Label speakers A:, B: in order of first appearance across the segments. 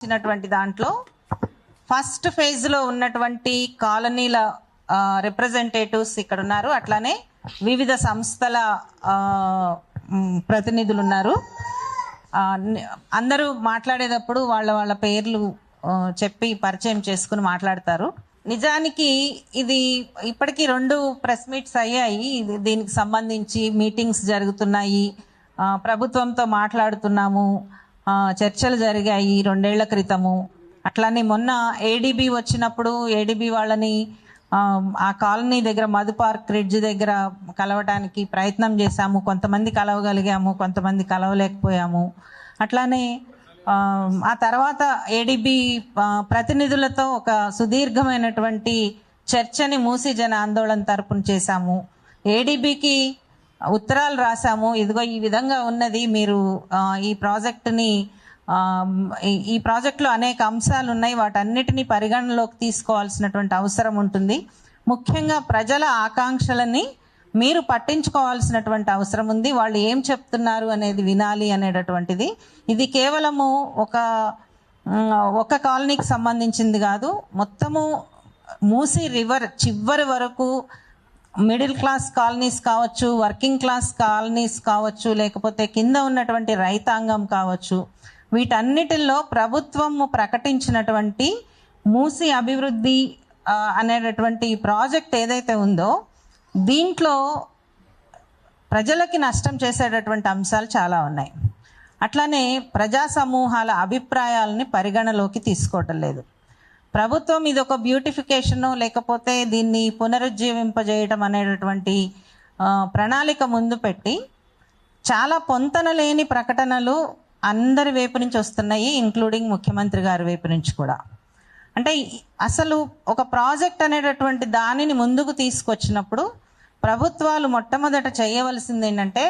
A: ఇచ్చినటువంటి దాంట్లో first phase లో ఉన్నటువంటి కాలనీల రిప్రజెంటేటివ్స్ ఇక్కడ ఉన్నారు. అట్లానే వివిధ సంస్థల ప్రతినిధులు ఉన్నారు. అందరూ మాట్లాడేటప్పుడు వాళ్ళ పేర్లు చెప్పి పరిచయం చేసుకుని మాట్లాడతారు. నిజానికి ఇది ఇప్పటికీ 2 ప్రెస్ మీట్స్ అయ్యాయి. దీనికి సంబంధించి మీటింగ్స్ జరుగుతున్నాయి, ప్రభుత్వంతో మాట్లాడుతున్నాము, చర్చలు జరిగాయి 2 ఏళ్ల క్రితము. అట్లానే మొన్న ఏడీబీ వచ్చినప్పుడు ఏడీబీ వాళ్ళని ఆ కాలనీ దగ్గర మధు పార్క్ బ్రిడ్జ్ దగ్గర కలవడానికి ప్రయత్నం చేశాము. కొంతమంది కలవగలిగాము, కొంతమంది కలవలేకపోయాము. అట్లానే ఆ తర్వాత ఏడీబీ ప్రతినిధులతో ఒక సుదీర్ఘమైనటువంటి చర్చని మూసీ జన ఆందోళన తరపున చేశాము. ఏడీబీకి ఉత్తరాలు రాసాము, ఇదిగో ఈ విధంగా ఉన్నది, మీరు ఈ ప్రాజెక్టులో అనేక అంశాలు ఉన్నాయి, వాటన్నిటిని పరిగణలోకి తీసుకోవాల్సినటువంటి అవసరం ఉంటుంది. ముఖ్యంగా ప్రజల ఆకాంక్షలని మీరు పట్టించుకోవాల్సినటువంటి అవసరం ఉంది. వాళ్ళు ఏం చెప్తున్నారు అనేది వినాలి అనేటటువంటిది. ఇది కేవలము ఒక కాలనీకి సంబంధించింది కాదు, మొత్తము మూసీ రివర్ చివరి వరకు మిడిల్ క్లాస్ కాలనీస్ కావచ్చు, వర్కింగ్ క్లాస్ కాలనీస్ కావచ్చు, లేకపోతే కింద ఉన్నటువంటి రైతాంగం కావచ్చు, వీటన్నిటిలో ప్రభుత్వం ప్రకటించినటువంటి మూసీ అభివృద్ధి అనేటటువంటి ప్రాజెక్ట్ ఏదైతే ఉందో దీంట్లో ప్రజలకి నష్టం చేసేటటువంటి అంశాలు చాలా ఉన్నాయి. అట్లానే ప్రజా సమూహాల అభిప్రాయాలని పరిగణలోకి తీసుకోవటం లేదు ప్రభుత్వం. ఇది ఒక బ్యూటిఫికేషను లేకపోతే దీన్ని పునరుజ్జీవింపజేయడం అనేటటువంటి ప్రణాళిక ముందు పెట్టి చాలా పొంతన లేని ప్రకటనలు అందరి వైపు నుంచి వస్తున్నాయి, ఇంక్లూడింగ్ ముఖ్యమంత్రి గారి వైపు నుంచి కూడా. అంటే అసలు ఒక ప్రాజెక్ట్ అనేటటువంటి దానిని ముందుకు తీసుకొచ్చినప్పుడు ప్రభుత్వాలు మొట్టమొదట చేయవలసింది ఏంటంటే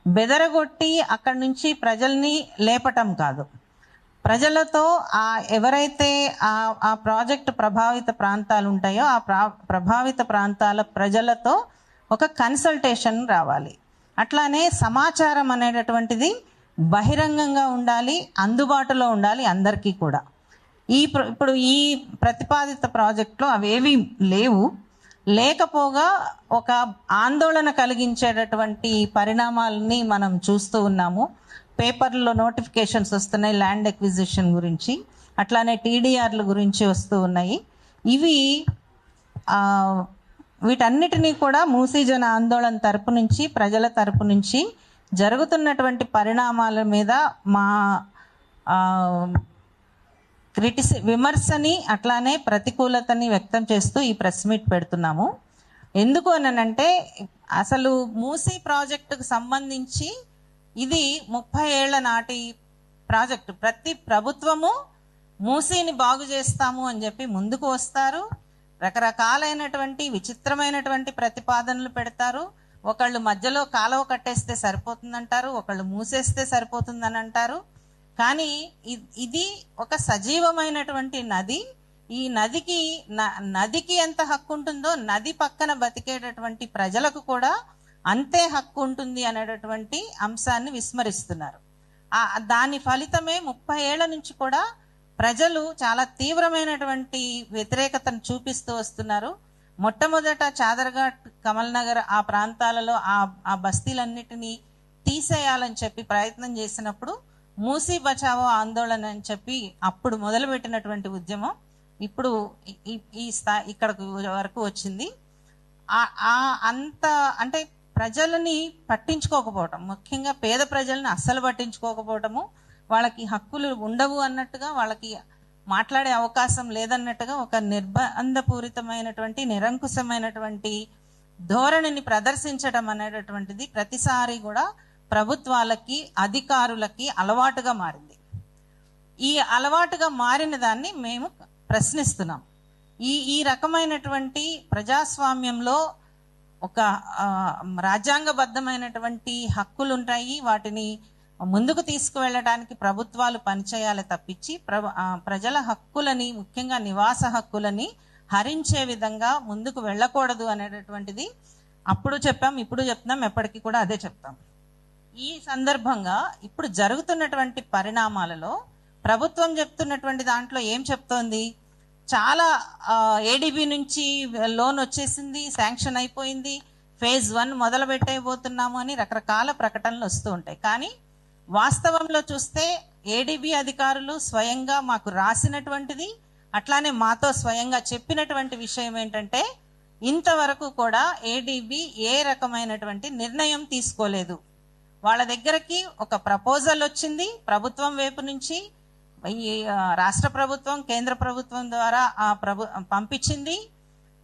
A: బెదరగొట్టి అక్కడి నుంచి ప్రజల్ని లేపటం కాదు, ప్రజలతో ఎవరైతే ఆ ప్రాజెక్టు ప్రభావిత ప్రాంతాలు ఉంటాయో ఆ ప్రభావిత ప్రాంతాల ప్రజలతో ఒక కన్సల్టేషన్ రావాలి. అట్లానే సమాచారం అనేటటువంటిది బహిరంగంగా ఉండాలి, అందుబాటులో ఉండాలి అందరికీ కూడా. ఇప్పుడు ఈ ప్రతిపాదిత ప్రాజెక్టులో అవేవి లేవు. లేకపోగా ఒక ఆందోళన కలిగించేటటువంటి పరిణామాలని మనం చూస్తూ ఉన్నాము. పేపర్లో నోటిఫికేషన్స్ వస్తున్నాయి ల్యాండ్ ఎక్విజిషన్ గురించి, అట్లానే టీడీఆర్ల గురించి వస్తూ ఉన్నాయి. వీటన్నిటినీ కూడా మూసీ జన ఆందోళన తరపు నుంచి, ప్రజల తరపు నుంచి జరుగుతున్నటువంటి పరిణామాల మీద మా విమర్శని అట్లానే ప్రతికూలతని వ్యక్తం చేస్తూ ఈ ప్రెస్ మీట్ పెడుతున్నాము. ఎందుకు అనంటే అసలు మూసీ ప్రాజెక్టుకు సంబంధించి ఇది 30 ఏళ్ల నాటి ప్రాజెక్టు. ప్రతి ప్రభుత్వము మూసీని బాగు చేస్తాము అని చెప్పి ముందుకు వస్తారు, రకరకాలైనటువంటి విచిత్రమైనటువంటి ప్రతిపాదనలు పెడతారు. ఒకళ్ళు మధ్యలో కాలువ కట్టేస్తే సరిపోతుందంటారు, ఒకళ్ళు మూసేస్తే సరిపోతుందని అంటారు. కానీ ఇది ఒక సజీవమైనటువంటి నది. ఈ నదికి ఎంత హక్కు ఉంటుందో నది పక్కన బతికేటటువంటి ప్రజలకు కూడా అంతే హక్కు ఉంటుంది అనేటటువంటి అంశాన్ని విస్మరిస్తున్నారు. దాని ఫలితమే 30 ఏళ్ల నుంచి కూడా ప్రజలు చాలా తీవ్రమైనటువంటి వ్యతిరేకతను చూపిస్తూ వస్తున్నారు. మొట్టమొదట చాదర్ఘాట్, కమల్ నగర్ ఆ ప్రాంతాలలో ఆ బస్తీలన్నిటినీ తీసేయాలని చెప్పి ప్రయత్నం చేసినప్పుడు మూసీ బచావో ఆందోళన అని చెప్పి అప్పుడు మొదలుపెట్టినటువంటి ఉద్యమం ఇప్పుడు ఇక్కడ వరకు వచ్చింది. అంటే ప్రజలని పట్టించుకోకపోవటం, ముఖ్యంగా పేద ప్రజల్ని అస్సలు పట్టించుకోకపోవటము, వాళ్ళకి హక్కులు ఉండవు అన్నట్టుగా, వాళ్ళకి మాట్లాడే అవకాశం లేదన్నట్టుగా ఒక నిర్బంధపూరితమైనటువంటి నిరంకుశమైనటువంటి ధోరణిని ప్రదర్శించడం అనేటటువంటిది ప్రతిసారి కూడా ప్రభుత్వాలకి అధికారులకి అలవాటుగా మారింది. ఈ అలవాటుగా మారిన దాన్ని మేము ప్రశ్నిస్తున్నాం. ఈ రకమైనటువంటి ప్రజాస్వామ్యంలో ఒక రాజ్యాంగబద్ధమైనటువంటి హక్కులు ఉంటాయి, వాటిని ముందుకు తీసుకువెళ్ళడానికి ప్రభుత్వాలు పనిచేయాలి తప్పించి ప్రజల హక్కులని, ముఖ్యంగా నివాస హక్కులని హరించే విధంగా ముందుకు వెళ్ళకూడదు అనేటటువంటిది అప్పుడు చెప్పాం, ఇప్పుడు చెప్తున్నాం, ఎప్పటికీ కూడా అదే చెప్తాం. ఈ సందర్భంగా ఇప్పుడు జరుగుతున్నటువంటి పరిణామాలలో ప్రభుత్వం చెప్తున్నటువంటి దాంట్లో ఏం చెప్తోంది, చాలా ఏడీబీ నుంచి లోన్ వచ్చేసింది, శాంక్షన్ అయిపోయింది, ఫేజ్ 1 మొదలు పెట్టేయబోతున్నాము అని రకరకాల ప్రకటనలు వస్తూ ఉంటాయి. కానీ వాస్తవంలో చూస్తే ఏడీబీ అధికారులు స్వయంగా మాకు రాసినటువంటిది, అట్లానే మాతో స్వయంగా చెప్పినటువంటి విషయం ఏంటంటే ఇంతవరకు కూడా ఏడీబీ ఏ రకమైనటువంటి నిర్ణయం తీసుకోలేదు. వాళ్ళ దగ్గరికి ఒక ప్రపోజల్ వచ్చింది ప్రభుత్వం వైపు నుంచి, ఈ రాష్ట్ర ప్రభుత్వం కేంద్ర ప్రభుత్వం ద్వారా పంపించింది.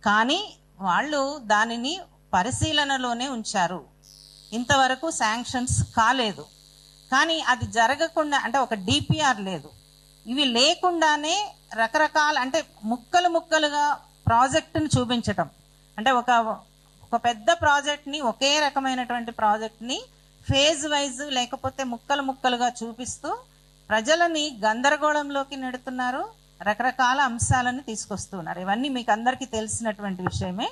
A: కానీ వాళ్ళు దానిని పరిశీలనలోనే ఉంచారు. ఇంతవరకు శాంక్షన్స్ కాలేదు. కానీ అది జరగకుండా, అంటే ఒక డిపిఆర్ లేదు, ఇవి లేకుండానే రకరకాల, అంటే ముక్కలు ముక్కలుగా ప్రాజెక్టుని చూపించటం, అంటే ఒక పెద్ద ప్రాజెక్ట్ని, ఒకే రకమైనటువంటి ప్రాజెక్ట్ని ఫేజ్ వైజ్ లేకపోతే ముక్కలు ముక్కలుగా చూపిస్తూ ప్రజలని గందరగోళంలోకి నెడుతున్నారు, రకరకాల అంశాలను తీసుకొస్తున్నారు. ఇవన్నీ మీకు అందరికీ తెలిసినటువంటి విషయమే.